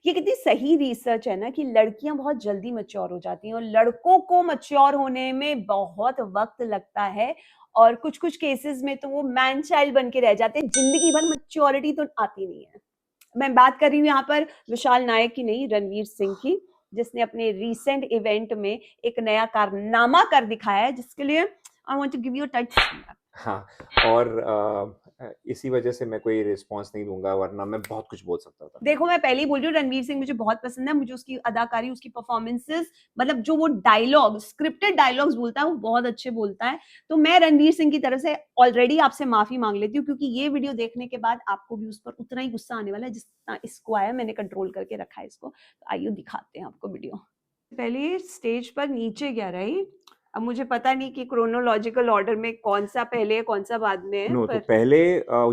ये कितनी सही रिसर्च है ना कि लड़कियां बहुत जल्दी मैच्योर हो जाती हैं और लड़कों को मैच्योर होने में बहुत वक्त लगता है और कुछ कुछ केसेस में तो वो मैन चाइल्ड बन के रह जाते हैं, जिंदगी भर मैच्योरिटी तो आती नहीं है। मैं बात कर रही हूँ यहाँ पर विशाल नायक की नहीं, रणवीर सिंह की, जिसने अपने रीसेंट इवेंट में एक नया कारनामा कर दिखाया है, जिसके लिए I want to give you touch. हाँ, और इसी वजह से मैं कोई रिस्पॉन्स नहीं दूंगा, वरना मैं बहुत कुछ बोल सकता था। देखो मैं पहले ही बोल रही हूँ, रणवीर सिंह मुझे बहुत पसंद है, मुझे उसकी अदाकारी, उसकी परफॉर्मेंसेस, मतलब जो वो डायलॉग, स्क्रिप्टेड डायलॉग्स बोलता है वो बहुत अच्छे बोलता है। तो मैं रणवीर सिंह की तरफ से ऑलरेडी आपसे माफी मांग लेती हूँ, क्योंकि ये वीडियो देखने के बाद आपको भी उस पर उतना ही गुस्सा आने वाला है जितना इसको आया। मैंने कंट्रोल करके रखा है इसको, तो आइए दिखाते हैं आपको वीडियो। पहले स्टेज पर नीचे गया, राइट? अब मुझे पता नहीं कि क्रोनोलॉजिकल ऑर्डर में कौन सा पहले है कौन सा बाद में है, नो, तो पर पहले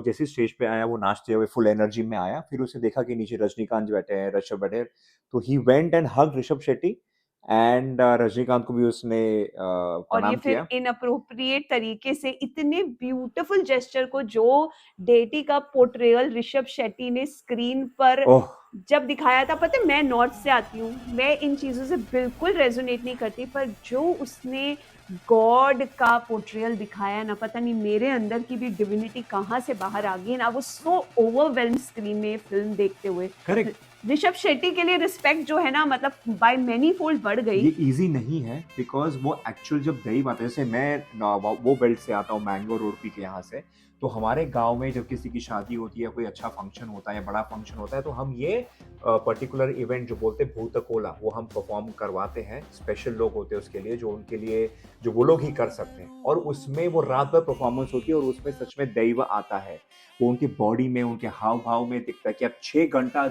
जैसे स्टेज पे आया वो नाचते हुए फुल एनर्जी में आया, फिर उसने देखा कि नीचे रजनीकांत बैठे हैं, ऋषभ बैठे हैं, तो he went and hug Rishabh Shetty and Rajinikanth को भी उसने और ये प्रणाम फिर किया। इनअप्रोप्रिएट तरीके से इतने ब्यूटीफुल जेस्चर को, जो डेटी का पोर्ट्रेयल ऋषभ शेट्टी ने स्क्रीन पर ओह, जब दिखाया था, पता है मैं नॉर्थ से आती हूँ, मैं इन चीजों से बिल्कुल रेजोनेट नहीं करती, पर जो उसने गॉड का पोर्ट्रेयल दिखाया ना, पता नहीं मेरे अंदर की भी डिविनिटी कहाँ से बाहर आ गई ना, वो सो ओवरवेल्म स्क्रीन में फिल्म देखते हुए। करेक्ट। ऋषभ शेट्टी के लिए रिस्पेक्ट जो है ना, मतलब बाय मेनी फोल्ड बढ़ गई। ये इजी नहीं है, बिकॉज वो एक्चुअल जब दही बात है, जैसे मैं वो बेल्ट से आता हूँ, मैंगो रोड पी के यहाँ से, तो हमारे गांव में जब किसी की शादी होती है, कोई अच्छा फंक्शन होता है या बड़ा फंक्शन होता है, तो हम ये पर्टिकुलर इवेंट जो बोलते हैं भूतकोला, वो हम परफॉर्म करवाते हैं। स्पेशल लोग होते हैं उसके लिए, जो उनके लिए जो वो लोग ही कर सकते हैं, और उसमें वो रात भर परफॉर्मेंस होती है, और उसमें सच में दैव आता है। वो उनकी बॉडी में, उनके हाव भाव में दिखता है कि आप 6 घंटा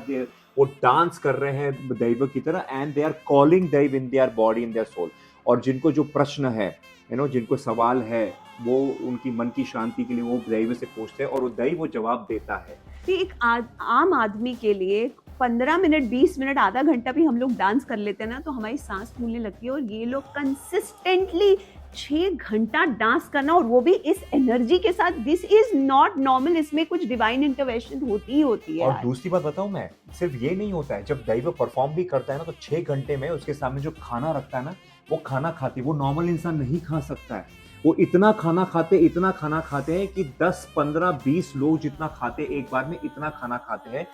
वो डांस कर रहे हैं दैव की तरह, एंड दे आर कॉलिंग दैव in their body, in their soul. और जिनको जो प्रश्न है, जिनको सवाल है, वो उनकी मन की शांति के लिए वो दैव से पूछते हैं, और वो दैव वो जवाब देता है। एक आम आदमी के लिए 15 मिनट, 20 मिनट, आधा घंटा भी हम लोग डांस कर लेते हैं ना, तो हमारी सांस फूलने लगती है। और ये लोग कंसिस्टेंटली 6 घंटा डांस करना, और वो भी इस एनर्जी के साथ, दिस इज नॉट नॉर्मल। इसमें कुछ डिवाइन इंटरवेंशन होती ही होती है और यार। दूसरी बात बताऊं मैं, सिर्फ ये नहीं होता है, जब दैव परफॉर्म भी करता है ना, तो 6 घंटे में उसके सामने जो खाना रखता है ना, वो खाना खाते, वो नॉर्मल इंसान नहीं खा सकता है। वो इतना खाना खाते, इतना खाना खाते हैं कि 10 15 20 लोग जितना खाते एक बार में, इतना खाना खाते हैं।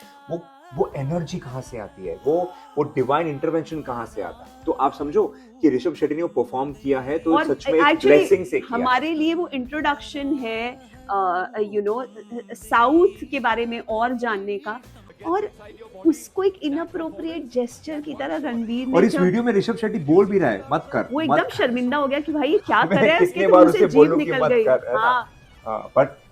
वो एनर्जी कहाँ से आती है, वो डिवाइन इंटरवेंशन कहाँ से आता है? तो आप समझो कि ऋषभ शेट्टी ने वो परफॉर्म किया है, तो और सच में एक एक्चुअली ब्लेसिंग से किया है। हमारे लिए वो इंट्रोडक्शन है, साउथ के बारे में और जानने का। और उसको एक इनअप्रोप्रिएट जेस्चर की तरह रणवीर ने और इस जब, वीडियो में ऋषभ शेट्टी बोल भी रहा है, मत कर, वो मत एकदम कर। शर्मिंदा हो गया कि भाई ये क्या कर मैं रहा है, उसके कितने तो बार मुंह से उसे जीभ बोलूं कि निकल मत गई। कर, है ना? हाँ, but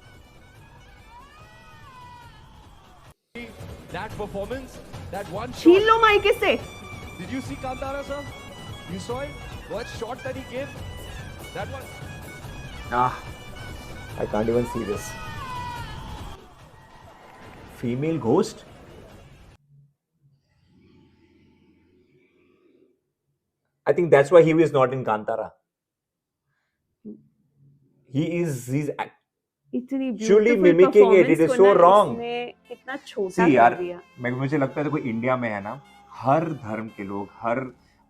That performance, that one छीन shot. लो माइक से। Did you see Kantara, sir? You saw it? What shot that he gave? That one. I can't even see this. Female ghost? I think that's why he is not in Kantara. He's इतनी actually beautiful mimicking it. Performance It को is so ना wrong. इसने कितना छोटा See कर यार, दिया। मुझे लगता है, देखो इंडिया में है ना, हर धर्म के लोग, हर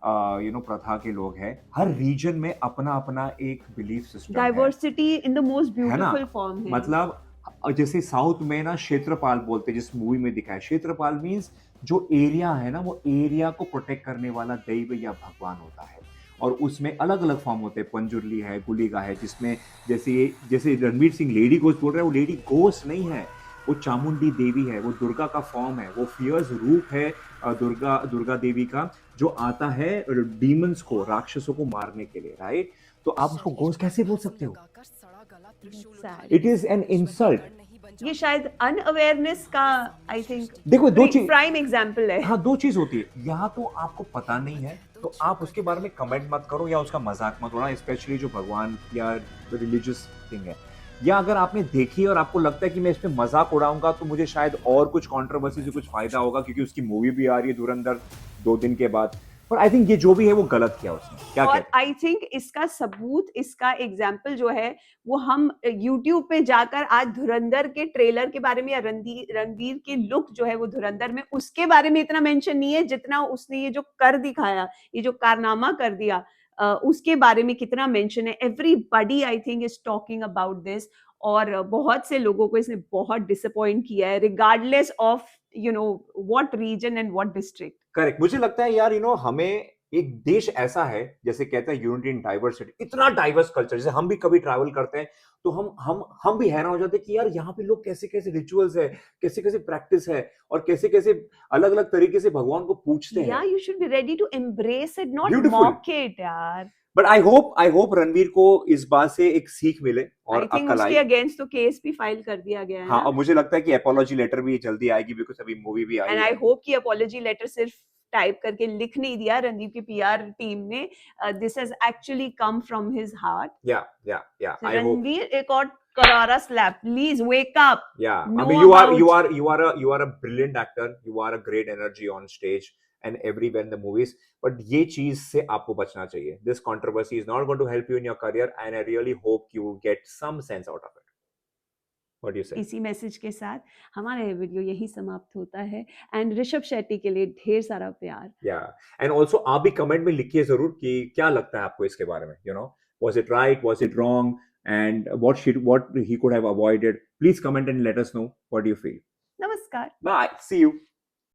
प्रथा के लोग हैं, हर रीजन में अपना अपना एक बिलीफ सिस्टम है डाइवर्सिटी इन द मोस्ट है ना? ब्यूटीफुल फॉर्म है। मतलब जैसे साउथ में ना क्षेत्रपाल बोलते हैं, जिस मूवी में दिखाया, क्षेत्रपाल मीन्स जो एरिया है ना, वो एरिया को प्रोटेक्ट करने वाला दैव या भगवान होता है। और उसमें अलग अलग फॉर्म होते हैं, पंजुर्ली है, गुलिगा है, जिसमें जैसे रणवीर सिंह लेडी घोस्ट बोल रहे हैं, वो लेडी घोस्ट नहीं है, वो चामुंडी देवी है, वो दुर्गा का फॉर्म है, वो फियर्स रूप है दुर्गा देवी का, जो आता है डीमंस को, राक्षसों को मारने के लिए, राइट? तो आप उसको घोस्ट कैसे बोल सकते हो? Sad. It is an insult. ये शायद अनअवेयरनेस का, आई थिंक, देखो दो चीज, प्राइम एग्जांपल है। हाँ, दो चीज होती है, यहाँ तो आपको पता नहीं है, तो आप उसके बारे में कमेंट मत करो या उसका मजाक मत उड़ाना, स्पेशली जो भगवान या रिलीजियस थिंग है। या अगर आपने देखी और आपको लगता है कि मैं इस पे मजाक उड़ाऊंगा, तो मुझे शायद और कुछ कंट्रोवर्सी से कुछ फायदा होगा, क्योंकि उसकी मूवी भी आ रही है धुरंधर 2 दिन के बाद। पर आई थिंक ये जो भी है वो गलत किया उसने, क्या और कहते आई थिंक इसका सबूत, इसका एग्जाम्पल जो है वो हम यूट्यूब पे जाकर आज धुरंधर के ट्रेलर के बारे में या रणवीर की लुक जो है वो धुरंधर में, उसके बारे में इतना मेंशन नहीं है जितना उसने ये जो कर दिखाया, ये जो कारनामा कर दिया, उसके बारे में कितना मेंशन है. Everybody I think is talking about this. और बहुत से लोगों को इसने बहुत डिसअपॉइंट किया है, regardless of what reason and what district. Correct. मुझे लगता है यार हमें एक देश ऐसा है, जैसे कहते हैं यूनिटी इन डाइवर्सिटी, इतना डाइवर्स कल्चर, जैसे हम भी कभी ट्रैवल करते हैं तो हम भी हैरान हो जाते हैं कि यार यहाँ पे लोग कैसे कैसे रिचुअल्स है, कैसे कैसे प्रैक्टिस है, और कैसे कैसे अलग अलग तरीके से भगवान को पूछते या हैं. You should be ready to embrace it, not beautiful. Mock it यार. बट आई होप रणवीर को इस बात से एक सीख मिले और आई थिंक अकल उसके आए. अगेंस्ट तो केस भी फाइल कर दिया गया है हाँ, ना. और मुझे लगता है कि अपॉलॉजी लेटर भी जल्दी आएगी, बिकॉज अभी मूवी भी आई एंड है. आई होप कि अपॉलॉजी लेटर सिर्फ टाइप करके लिख नहीं दिया रणदीप की पीआर टीम ने. This has actually come from his heart. Yeah I hope. Ranveer, एक और करारा slap, please wake up. Yeah, I Know mean, about- you are a brilliant actor. You are a great energy on stage and everywhere in the movies. But ये चीज से आपको बचना चाहिए. This controversy is not going to help you in your career, and I really hope you get some sense out of it. What do you say? इसी message के साथ हमारा ये वीडियो यही समाप्त होता है. एंड ऋषभ शेट्टी के लिए ढेर सारा प्यार. Yeah, and also आप भी कमेंट में लिखिए जरूर कि क्या लगता है आपको इसके बारे में. Was it right? Was it wrong? And what he could have avoided. Please comment and let us know what you feel. नमस्कार. Bye. See you.